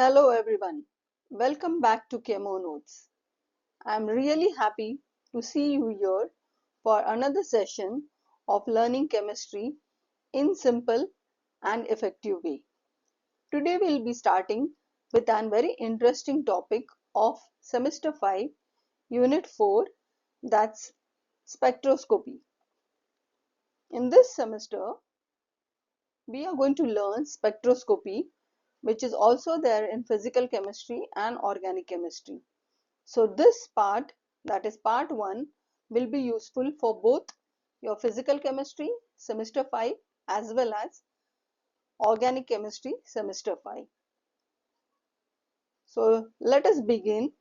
Hello everyone, welcome back to Chemo Notes. I'm really happy to see you here for another session of learning chemistry in simple and effective way. Today we'll be starting with a very interesting topic of semester 5, unit 4, that's spectroscopy. In this semester, we are going to learn spectroscopy, which is also there in physical chemistry and organic chemistry. So this part, that is part 1, will be useful for both your physical chemistry semester 5 as well as organic chemistry semester 5. So let us begin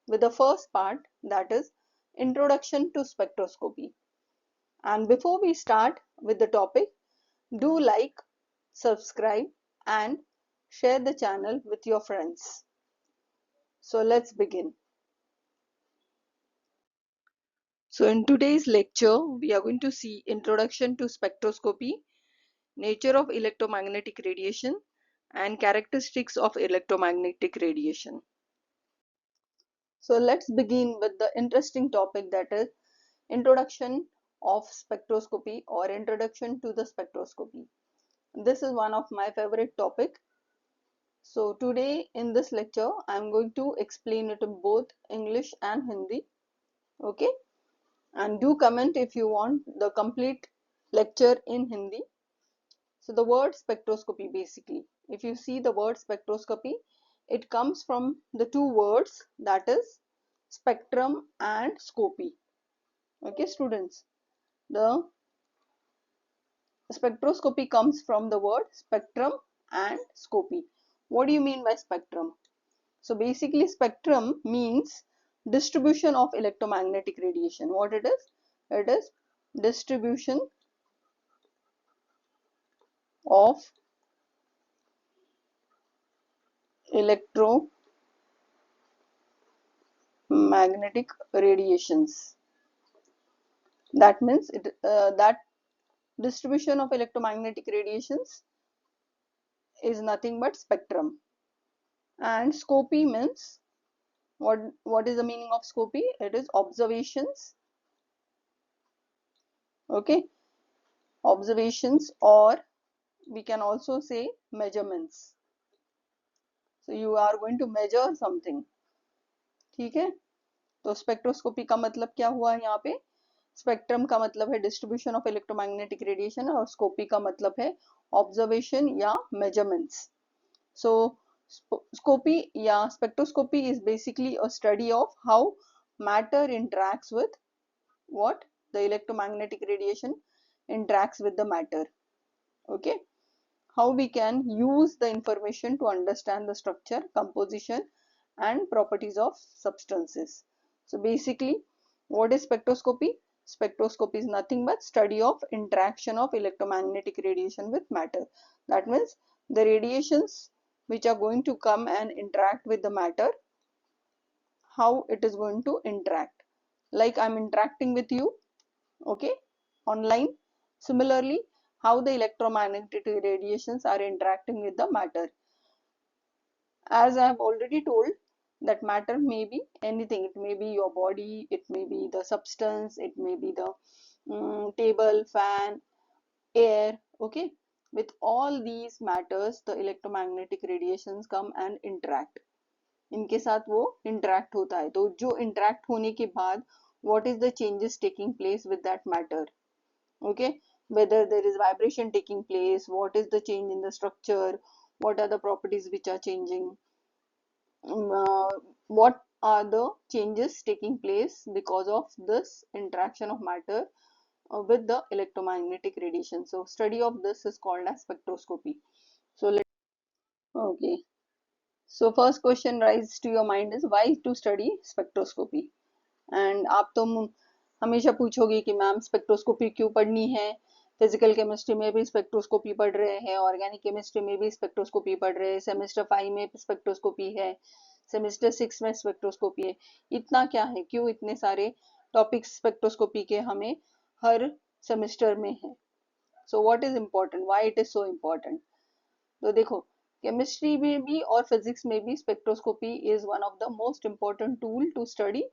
with the first part, that is introduction to spectroscopy. And before we start with the topic, do like, subscribe and share the channel with your friends. So let's begin. So in today's lecture, we are going to see introduction to spectroscopy, nature of electromagnetic radiation and characteristics of electromagnetic radiation. So let's begin with the interesting topic, that is introduction of spectroscopy or introduction to the spectroscopy. This is one of my favorite topic. So today in this lecture, I am going to explain it in both English and Hindi. Okay. And do comment if you want the complete lecture in Hindi. So the word spectroscopy, basically, if you see the word spectroscopy, it comes from the two words, that is spectrum and scopy. Okay students, the spectroscopy comes from the word spectrum and scopy. What do you mean by spectrum? So basically spectrum means distribution of electromagnetic radiation. What it is? It is distribution of electromagnetic radiations. That means that distribution of electromagnetic radiations is nothing but spectrum. And scopy means what is the meaning of scopy? It is observations. Okay, observations, or we can also say measurements. So you are going to measure something. ठीक है, तो spectroscopy का मतलब क्या हुआ यहाँ पे? Spectrum का मतलब है डिस्ट्रीब्यूशन ऑफ इलेक्ट्रोमैग्नेटिक रेडिएशन और स्कोपी का मतलब है ऑब्जर्वेशन या measurements. So scopy, yeah, spectroscopy is basically a study of how matter interacts with what? The electromagnetic radiation interacts with the matter. Okay, how we can use the information to understand the structure, composition and properties of substances. So basically, what is spectroscopy? Spectroscopy is nothing but study of interaction of electromagnetic radiation with matter. That means the radiations which are going to come and interact with the matter, how it is going to interact. Like I'm interacting with you, okay, online. Similarly, how the electromagnetic radiations are interacting with the matter. As I have already told, that matter may be anything. It may be your body, it may be the substance, it may be the table, fan, air. Okay, with all these matters the electromagnetic radiations come and interact. इनके साथ वो interact होता है, तो जो interact होने के बाद what is the changes taking place with that matter? Okay, whether there is vibration taking place, what is the change in the structure, what are the properties which are changing, what are the changes taking place because of this interaction of matter with the electromagnetic radiation. So study of this is called as spectroscopy. So okay, so first question rises to your mind is why to study spectroscopy. And आप तो हमेशा पूछोगे कि ma'am spectroscopy क्यों पढ़नी है, physical chemistry में भी स्पेक्ट्रोस्कोपी पढ़ रहे हैं, ऑर्गेनिक केमिस्ट्री में भी स्पेक्ट्रोस्कोपी पढ़ रहे हैं, सेमेस्टर 5 में स्पेक्ट्रोस्कोपी है, सेमेस्टर 6 में स्पेक्ट्रोस्कोपी है, इतना क्या है, क्यों इतने सारे टॉपिक्स स्पेक्ट्रोस्कोपी के हमें हर सेमेस्टर में है? So what is important, why it is so important? तो देखो, केमिस्ट्री में भी और फिजिक्स में भी spectroscopy is one of the most important tool to study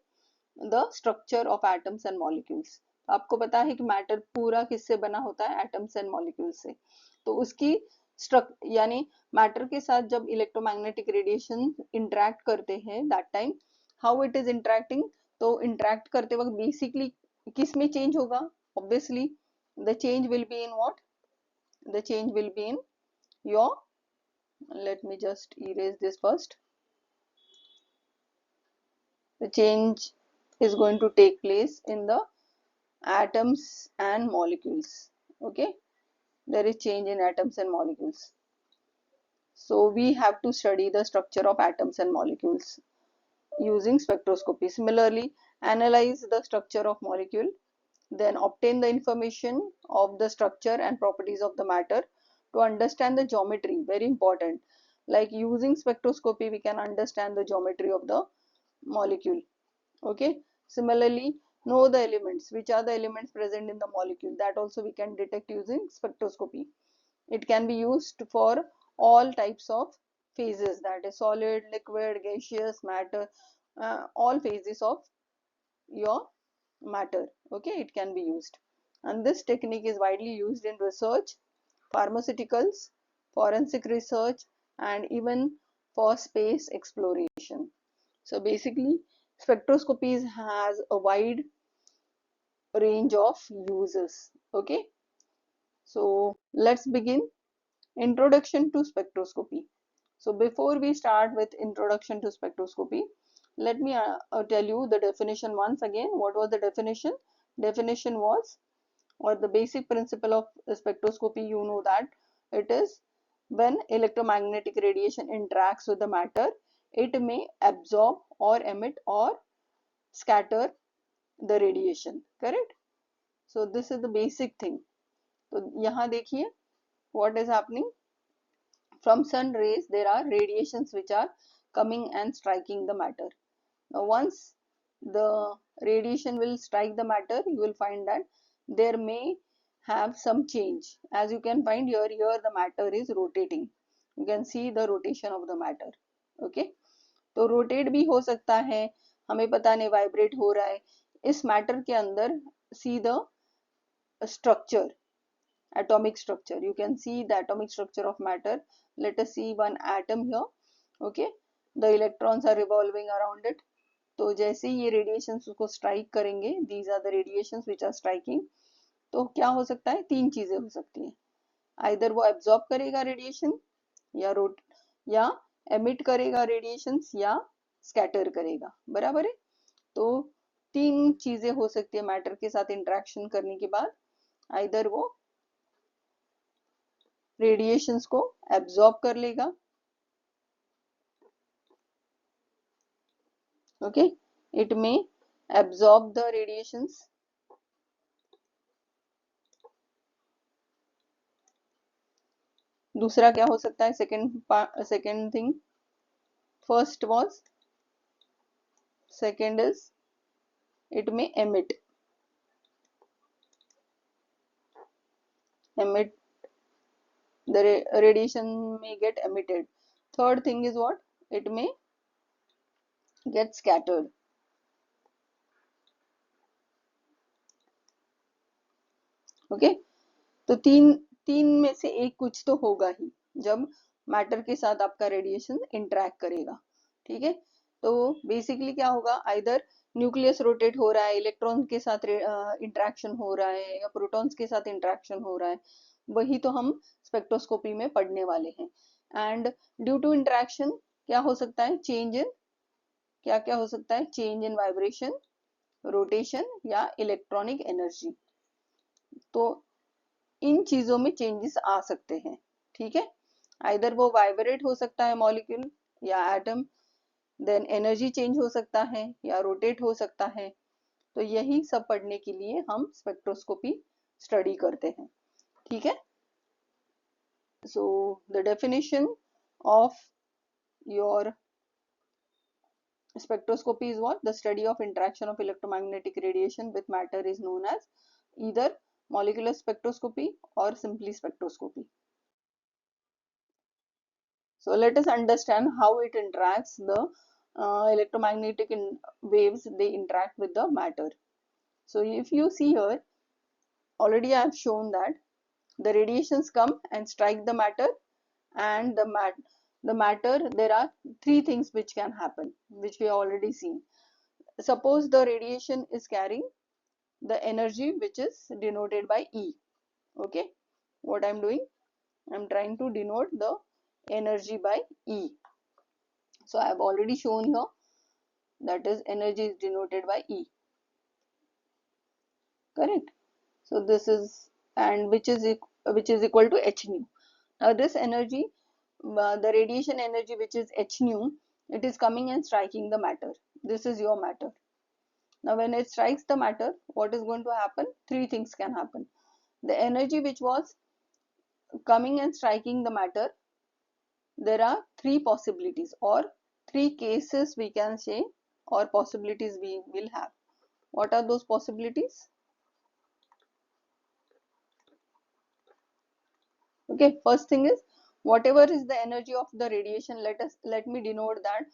the structure of atoms and molecules. आपको पता है कि मैटर पूरा किससे बना होता है, एटम्स एंड मॉलिक्यूल्स से। तो उसकी यानी मैटर के साथ जब इलेक्ट्रोमैग्नेटिक रेडिएशन इंटरेक्ट करते हैं, that time how it is interacting, तो इंटरेक्ट करते वक्त बेसिकली किस में चेंज होगा, obviously the change will be in what, the change will be in your, let me just erase this first. The change is going to take place in the atoms and molecules. Okay, there is change in atoms and molecules. So we have to study the structure of atoms and molecules using spectroscopy. Similarly, analyze the structure of molecule, then obtain the information of the structure and properties of the matter to understand the geometry. Very important. Like using spectroscopy, we can understand the geometry of the molecule. Okay, similarly, know the elements, which are the elements present in the molecule, that also we can detect using spectroscopy. It can be used for all types of phases, that is solid, liquid, gaseous, matter, all phases of your matter. Okay, it can be used, and this technique is widely used in research, pharmaceuticals, forensic research, and even for space exploration. So basically, spectroscopy has a wide range of uses. Okay, so let's begin. Introduction to spectroscopy. So before we start with introduction to spectroscopy, let me tell you the definition once again. What was the definition? Definition was, or the basic principle of spectroscopy, you know that it is when electromagnetic radiation interacts with the matter, it may absorb or emit or scatter the radiation. Correct? So this is the basic thing. तो यहाँ देखिए what is happening. From sun rays there are radiations which are coming and striking the matter. Now once the radiation will strike the matter, you will find that there may have some change. As you can find here, the matter is rotating. You can see the rotation of the matter. Okay, तो rotate भी हो सकता है, हमें पता नहीं vibrate हो रहा है. इस matter के अंदर see the structure, atomic structure. You can see the atomic structure of matter. Let us see one atom here. Okay, the electrons are revolving around it. तो जैसे ही ये रेडिएशंस उसको स्ट्राइक करेंगे, these are the radiations which are striking, तो क्या हो सकता है, तीन चीजें हो सकती हैं. आइदर वो एब्जॉर्ब करेगा रेडिएशन, या एमिट करेगा रेडिएशंस, या स्कैटर करेगा. बराबर है. तो तीन चीजें हो सकती है मैटर के साथ इंटरेक्शन करने के बाद. आइदर वो रेडिएशंस को एब्जॉर्ब कर लेगा. ओके, इट में absorb the radiations. दूसरा क्या हो सकता है, second thing, first was, second is it may emit the radiation may get emitted. Third thing is what, it may get scattered. Okay, तो तीन तीन में से एक कुछ तो होगा ही जब मैटर के साथ आपका रेडिएशन इंटरेक्ट करेगा. ठीक है, तो बेसिकली क्या होगा, आइदर न्यूक्लियस रोटेट हो रहा है, इलेक्ट्रॉन के साथ इंटरेक्शन हो रहा है, या प्रोटॉन्स के साथ इंटरेक्शन हो रहा है. वही तो हम स्पेक्ट्रोस्कोपी में पढ़ने वाले हैं. एंड ड्यू टू इंटरेक्शन क्या हो सकता है, चेंज इन, क्या क्या हो सकता है, चेंज इन वाइब्रेशन, रोटेशन, या इलेक्ट्रॉनिक एनर्जी. तो इन चीजों में चेंजेस आ सकते हैं. ठीक है, आइदर वो वाइब्रेट हो सकता है मॉलिक्यूल या एटम, देन एनर्जी चेंज हो सकता है, या रोटेट हो सकता है. तो यही सब पढ़ने के लिए हम स्पेक्ट्रोस्कोपी स्टडी करते हैं. ठीक है, so the definition of your spectroscopy is what? The study of interaction of electromagnetic radiation with matter is known as either molecular spectroscopy or simply spectroscopy. So let us understand how it interacts, the electromagnetic waves, they interact with the matter. So if you see here, already I have shown that the radiations come and strike the matter, and the matter, there are three things which can happen, which we have already seen. Suppose the radiation is carrying the energy which is denoted by E. Okay, what I'm doing, I'm trying to denote the energy by E. So I have already shown here, that is energy is denoted by E, correct? So this is, and which is equal to h nu. Now this energy, the radiation energy which is h nu, it is coming and striking the matter. This is your matter. Now when it strikes the matter, what is going to happen? Three things can happen. The energy which was coming and striking the matter, there are three possibilities or three cases we can say, or possibilities we will have. What are those possibilities? Okay, first thing is, whatever is the energy of the radiation, let me denote that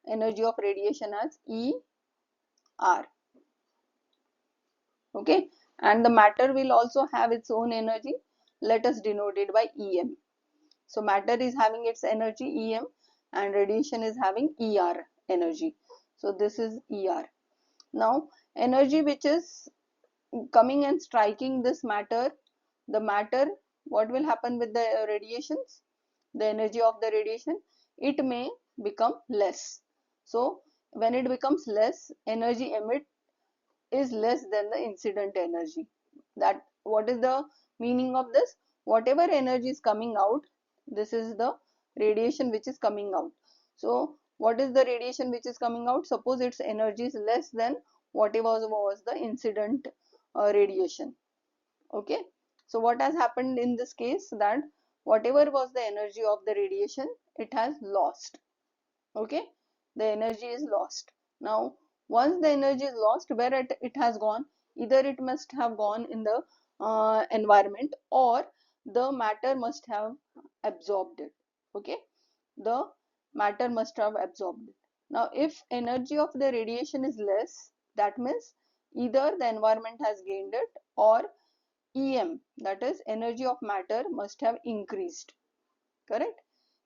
energy of radiation as ER. Okay, and the matter will also have its own energy. Let us denote it by EM. So matter is having its energy EM, and radiation is having ER energy. So this is ER. Now energy which is coming and striking this matter, the matter, what will happen with the radiations? The energy of the radiation, it may become less. So when it becomes less, energy emit is less than the incident energy. That, what is the meaning of this? Whatever energy is coming out, this is the radiation which is coming out. So what is the radiation which is coming out? Suppose its energy is less than whatever was the incident radiation. Okay, so what has happened in this case, that whatever was the energy of the radiation, it has lost. Okay, the energy is lost. Now once the energy is lost, where it has gone, either it must have gone in the environment, or the matter must have absorbed it. Okay, the matter must have absorbed it. Now if energy of the radiation is less, that means either the environment has gained it, or EM, that is energy of matter, must have increased. Correct,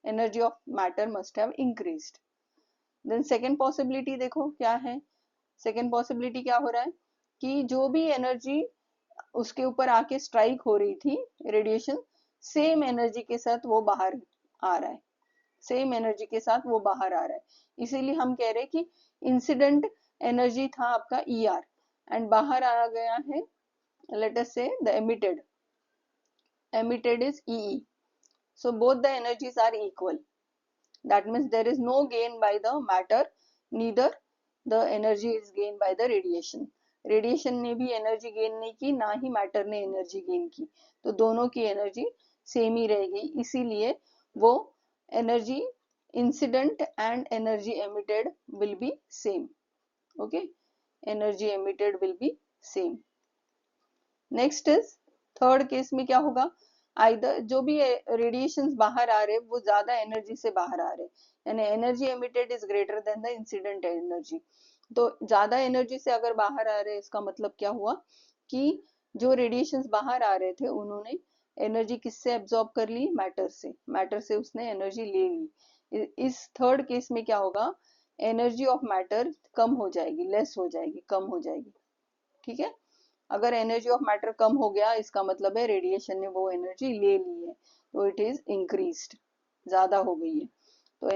energy of matter must have increased. Then second possibility देखो क्या है. Second possibility क्या हो रहा है कि जो भी एनर्जी उसके ऊपर आके स्ट्राइक हो रही थी रेडिएशन, सेम एनर्जी के साथ वो बाहर आ रहा है, सेम एनर्जी के साथ वो बाहर आ रहा है. इसीलिए हम कह रहे हैं कि इंसिडेंट एनर्जी था आपका ER, एंड बाहर आ गया है, let us say the emitted is EE. So both the energies are equal. That means there is no gain by the matter, neither the energy is gained by the radiation. Radiation ने भी energy gain नहीं की, ना ही matter ने energy gain की, तो दोनों की एनर्जी सेम ही रहेगी. इसीलिए वो energy incident and energy emitted will be same. Okay, energy emitted will be same. Next is third case में क्या होगा, आइदर जो भी रेडिएशंस बाहर आ रहे वो ज्यादा एनर्जी से बाहर आ रहे, यानी energy emitted is greater than the incident energy. तो ज्यादा एनर्जी से अगर बाहर आ रहे, इसका मतलब क्या हुआ कि जो रेडिएशंस बाहर आ रहे थे उन्होंने एनर्जी किससे एब्जॉर्ब कर ली? मैटर से. मैटर से उसने एनर्जी ले ली. इस थर्ड केस में क्या होगा, एनर्जी ऑफ मैटर कम हो जाएगी, लेस हो जाएगी, कम हो जाएगी. ठीक है, अगर एनर्जी ऑफ मैटर कम हो गया, इसका मतलब है रेडिएशन ने वो एनर्जी ले ली है, तो इट इज इंक्रीज्ड, ज्यादा हो गई है. तो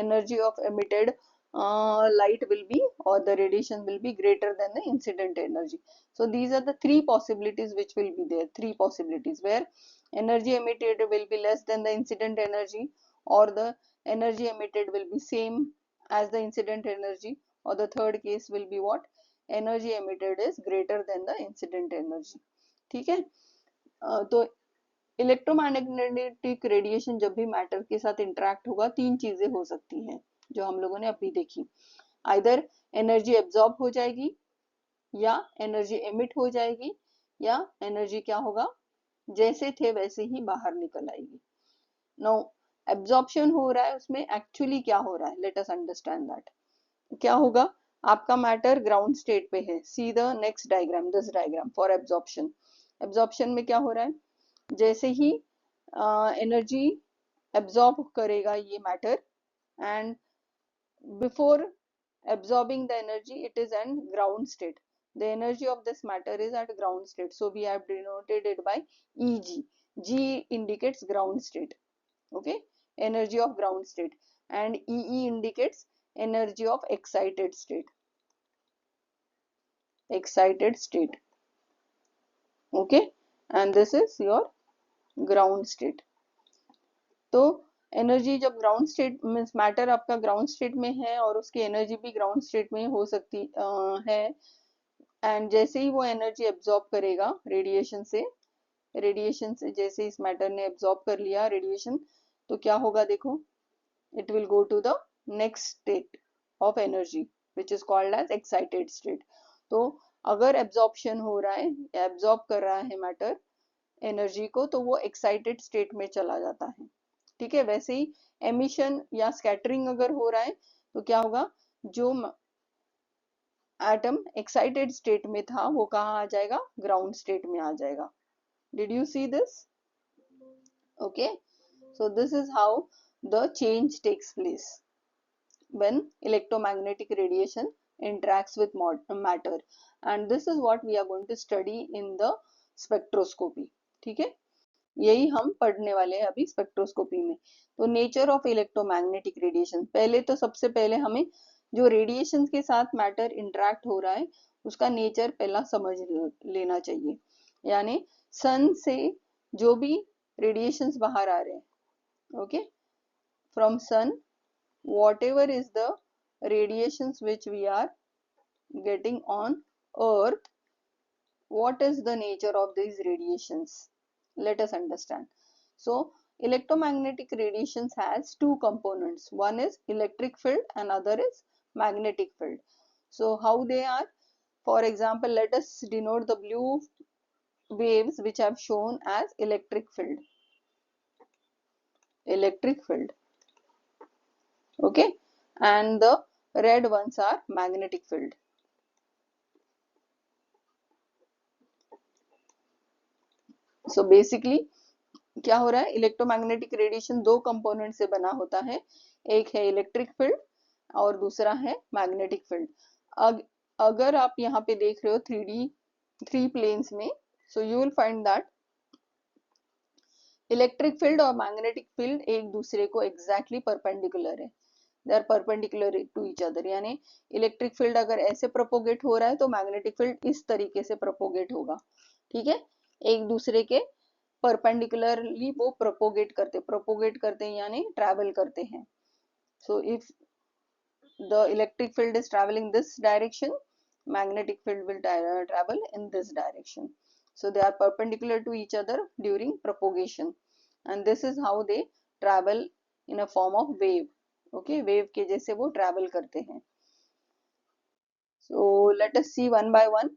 energy of emitted light will be, or the radiation will be greater than the incident energy. So these are the three possibilities which will be there. Three possibilities where energy emitted will be less than the incident energy, or the energy emitted will be same as the incident energy, or the third case will be what, energy emitted is greater than the incident energy. ठीक है, तो electromagnetic radiation जब भी matter के साथ interact होगा, तीन चीजें हो सकती हैं जो हम लोगों ने अभी देखी. आइदर एनर्जी एब्जॉर्ब हो जाएगी, या एनर्जी एमिट हो जाएगी, या एनर्जी क्या होगा, जैसे थे वैसे ही बाहर निकल आएगी. नाउ एब्जॉर्प्शन हो रहा है उसमें एक्चुअली क्या हो रहा है, लेट अस अंडरस्टैंड दैट। क्या होगा, आपका मैटर ग्राउंड स्टेट पे है, see the next diagram, this diagram for absorption. Absorption में क्या हो रहा है, जैसे ही एनर्जी एब्जॉर्ब करेगा ये matter, and before absorbing the energy it is in ground state. The energy of this matter is at ground state, so we have denoted it by Eg. G indicates ground state, okay, energy of ground state, and Ee indicates energy of excited state, excited state, okay, and this is your ground state. तो energy जब ground state means matter आपका ground state में है और उसकी energy भी ground state में हो सकती है, एंड जैसे ही वो एनर्जी एब्जॉर्ब करेगा रेडिएशन से जैसे इस मैटर ने एब्जॉर्ब कर लिया रेडिएशन, तो क्या होगा देखो, it will go to the next state of energy which is called as excited state. तो अगर एब्जॉर्प्शन हो रहा है या एब्जॉर्ब कर रहा है मैटर एनर्जी को, तो वो एक्साइटेड स्टेट में चला जाता है, ठीक है। वैसे ही एमिशन या स्कैटरिंग अगर हो रहा है तो क्या होगा, जो एटम एक्साइटेड स्टेट में था वो कहाँ आ जाएगा, ग्राउंड स्टेट में आ जाएगा। Did you see this? Okay, so this is how the change takes place when electromagnetic radiation interacts with matter, and this is what we are going to study in the spectroscopy, ठीक है। यही हम पढ़ने वाले हैं अभी spectroscopy में। तो नेचर ऑफ इलेक्ट्रोमैग्नेटिक रेडिएशन, पहले तो सबसे पहले हमें जो रेडिएशन के साथ मैटर इंटरेक्ट हो रहा है उसका नेचर पहला समझ लेना चाहिए। यानी सन से जो भी रेडिएशंस बाहर आ रहे हैं, okay, from sun whatever is the radiations which we are getting on earth, what is the nature of these radiations, let us understand. So electromagnetic radiations has two components, one is electric field and other is magnetic field. So how they are, for example, let us denote the blue waves which have shown as electric field, okay, and the red ones are magnetic field. So basically क्या हो रहा है, electromagnetic radiation दो component से बना होता है, एक है इलेक्ट्रिक फील्ड और दूसरा है मैग्नेटिक फील्ड। अगर आप यहाँ पे देख रहे हो 3 प्लेन्स में, so you will find that electric field और मैग्नेटिक फील्ड एक दूसरे को एग्जैक्टली परपेंडिकुलर है, they are perpendicular to each other. यानी इलेक्ट्रिक फील्ड अगर ऐसे प्रोपोगेट हो रहा है तो मैग्नेटिक फील्ड इस तरीके से प्रोपोगेट होगा, ठीक है, एक दूसरे के परपेंडिकुलरली वो प्रोपोगेट करते हैं यानी ट्रैवल करते हैं। So if the electric field is travelling this direction, magnetic field will travel in this direction. So they are perpendicular to each other during propagation, and this is how they travel in a form of wave, okay, wave के जैसे वो travel करते हैं। So let us see one by one.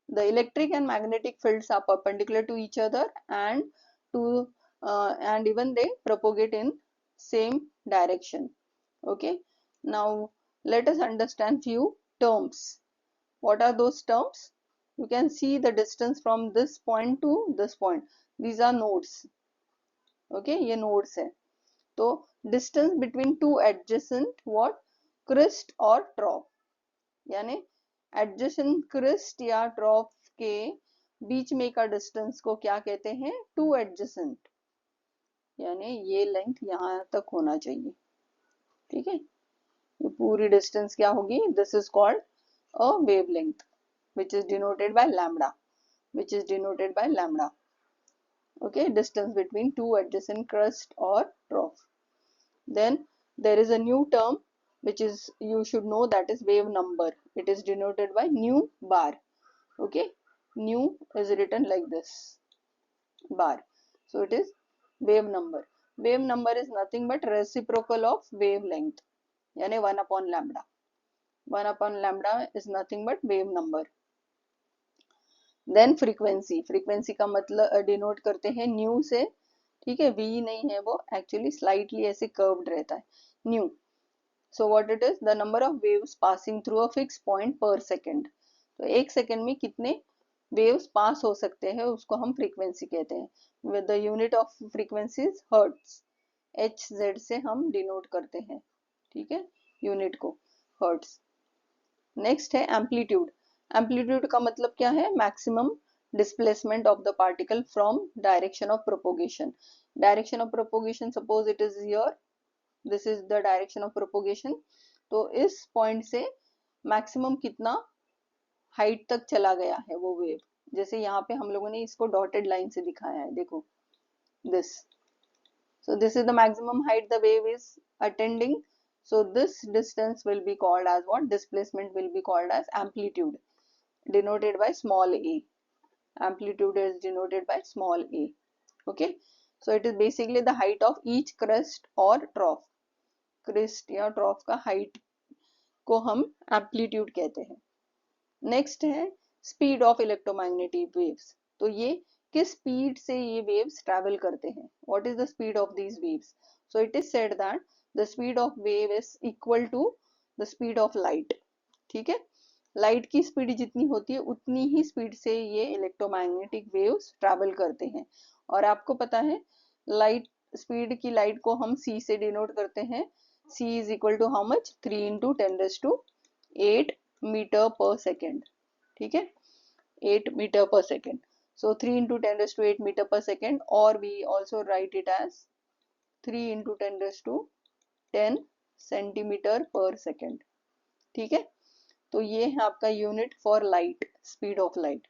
The electric and magnetic fields are perpendicular to each other and even they propagate in same direction, okay. Now let us understand few terms. What are those terms? You can see the distance from this point to this point, these are nodes, okay, ये nodes है। तो distance between two adjacent what, crest और trough, यानी adjacent crest या trough के बीच में का distance को क्या कहते हैं, two adjacent, यानी ये लेंथ यहाँ तक होना चाहिए, ठीक है। ये पूरी distance क्या होगी, this is called a wavelength which is denoted by lambda, okay, distance between two adjacent crest or trough. Then there is a new term which is you should know, that is wave number. It is denoted by nu bar, okay, nu is written like this, bar, so it is wave number. Wave number is nothing but reciprocal of wavelength, यानी 1 upon lambda. 1 upon lambda is nothing but wave number. Then frequency का मतलब denote करते हैं new से, ठीक है, v नहीं है वो, एक्चुअली स्लाइटली ऐसे कर्व्ड रहता है, new. So what it is, the number of waves passing through a fix point पर सेकेंड। तो एक सेकेंड में कितने वेव्स पास हो सकते हैं उसको हम फ्रीक्वेंसी कहते हैं। With the unit of frequency hertz, H Z से हम डिनोट करते हैं, ठीक है, यूनिट को, हर्ट्ज। नेक्स्ट है एम्पलीट्यूड। एम्पलीट्यूड का मतलब क्या है, maximum displacement of the particle from direction of propagation. Direction of propagation, suppose it is here, this is the direction of propagation. तो इस पॉइंट से मैक्सिमम कितना हाइट तक चला गया है वो वेव। जैसे यहाँ पे हम लोगों ने इसको डॉटेड लाइन से दिखाया है, देखो this. So this is the maximum height the wave is attending. So this distance will be called as what? Displacement will be called as amplitude, denoted by small a. Amplitude is denoted by small a. Okay. So it is basically the height of each crest or trough. Crest या trough का height को हम amplitude कहते हैं। Next है speed of electromagnetic waves. तो ये किस स्पीड से ये वेव्स ट्रैवल करते हैं, what is the speed of these waves. So it is said that the speed of wave is equal to the speed of light. ठीक है, लाइट की स्पीड जितनी होती है उतनी ही स्पीड से ये इलेक्ट्रोमैग्नेटिक वेव्स ट्रैवल करते हैं। और आपको पता है लाइट स्पीड की, लाइट को हम c से डिनोट करते हैं। c is equal to how much, 3 into 10⁸ metre per second. ठीक है, 8 metre per second. So 3 into 10⁸ metre per second, और we also write it as 3 into 10⁻10 centimetre per second. ठीक है, तो ये है आपका unit for light, speed of light.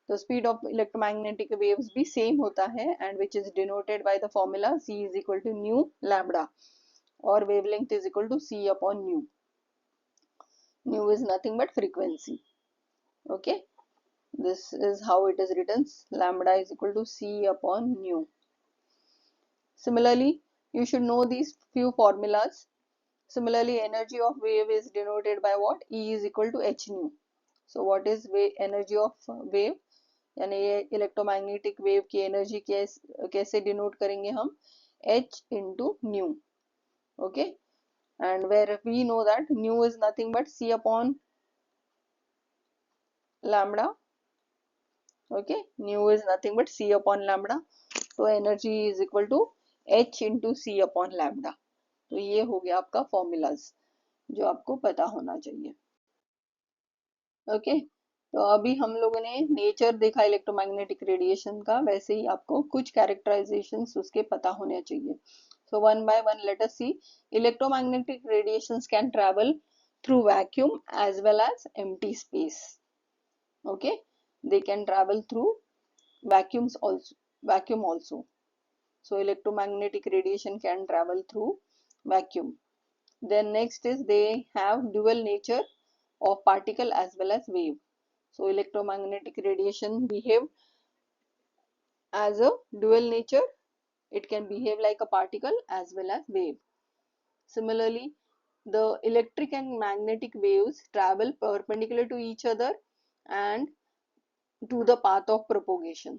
तो स्पीड ऑफ इलेक्ट्रोमैग्नेटिक वेव्स भी सेम होता है, and which is denoted by the formula c is equal to nu lambda, और wavelength is equal to c upon nu. nu is nothing but frequency. Okay, this is how it is written, lambda is equal to c upon nu. Similarly, you should know these few formulas. Similarly, energy of wave is denoted by what, E is equal to h nu. So what is energy of wave, यानी ये electromagnetic wave की energy कैसे denote करेंगे हम, h into nu. Okay, and where we know that nu is nothing but c upon lambda. Okay, nu is nothing but c upon lambda. तो energy is equal to h into c upon lambda. तो ये हो गया आपका formulas जो आपको पता होना चाहिए। ओके, तो अभी हम लोगों ने नेचर देखा इलेक्ट्रोमैग्नेटिक रेडिएशन का, वैसे ही आपको कुछ कैरेक्टराइजेशंस उसके पता होने चाहिए। So one by one let us see. Electromagnetic radiations can travel through vacuum as well as empty space. Okay, they can travel through vacuum also. So electromagnetic radiation can travel through vacuum. Then next is they have dual nature of particle as well as wave. So electromagnetic radiation behave as a dual nature, it can behave like a particle as well as wave. Similarly, the electric and magnetic waves travel perpendicular to each other and to the path of propagation.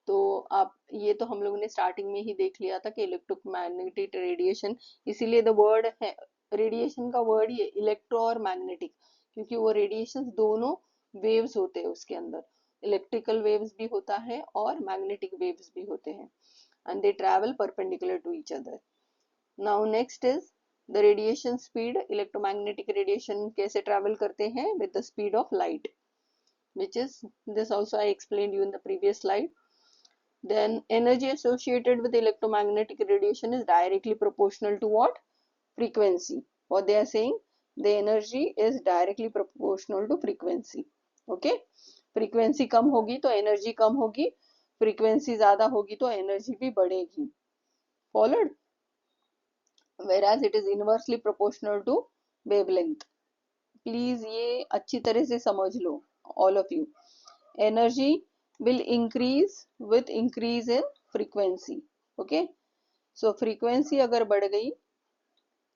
तो आप ये तो हम लोगों ने starting में ही देख लिया था कि इलेक्ट्रोमैग्नेटिक रेडिएशन, इसीलिए द वर्ड है रेडिएशन का वर्ड ही इलेक्ट्रो और मैग्नेटिक, क्योंकि वो रेडिएशन दोनों वेव्स होते हैं उसके अंदर, इलेक्ट्रिकल वेव्स भी होता है और मैग्नेटिक वेव्स भी होते हैं, and they travel perpendicular to each other. Now next is the radiation speed. Electromagnetic radiation कैसे ट्रैवल करते हैं, with the speed of light, which is this also I explained you in the previous slide. Then energy associated with electromagnetic radiation is directly proportional to what, frequency. What they are saying, the energy is directly proportional to frequency. Okay, frequency कम होगी तो energy कम होगी, frequency ज़्यादा होगी तो energy भी बढ़ेगी। Followed? Whereas it is inversely proportional to wavelength. Please ये अच्छी तरह से समझ लो, all of you. Energy will increase with increase in frequency. Okay, so frequency अगर बढ़ गई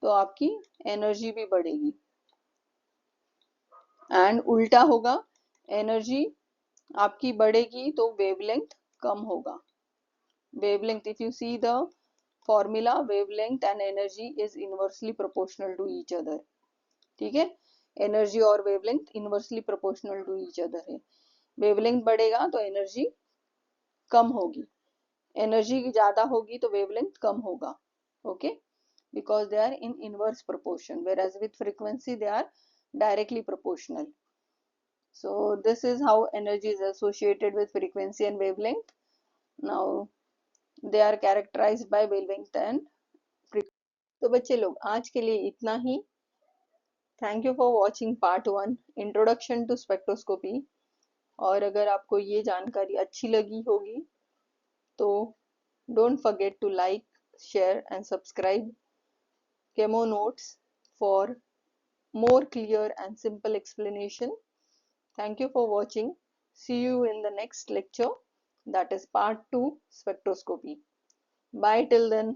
तो आपकी energy भी बढ़ेगी, and उल्टा होगा, energy आपकी बढ़ेगी तो wavelength कम होगा। Wavelength, if you see the formula, wavelength and energy is inversely proportional to each other. ठीक है, एनर्जी और wavelength inversely proportional to each other है. वेवलेंथ बढ़ेगा तो एनर्जी कम होगी, एनर्जी ज्यादा होगी तो वेवलेंथ कम होगा. Okay, because they are in inverse proportion, whereas with frequency they are directly proportional. So this is how energy is associated with frequency and wavelength. Now they are characterized by wavelength and frequency. तो बच्चे लोग आज के लिए इतना ही. Thank you for watching part 1 introduction to spectroscopy. और अगर आपको ये जानकारी अच्छी लगी होगी तो don't forget to like, share and subscribe Chemo Notes for more clear and simple explanation. Thank you for watching. See you in the next lecture, that is part 2 spectroscopy. Bye till then.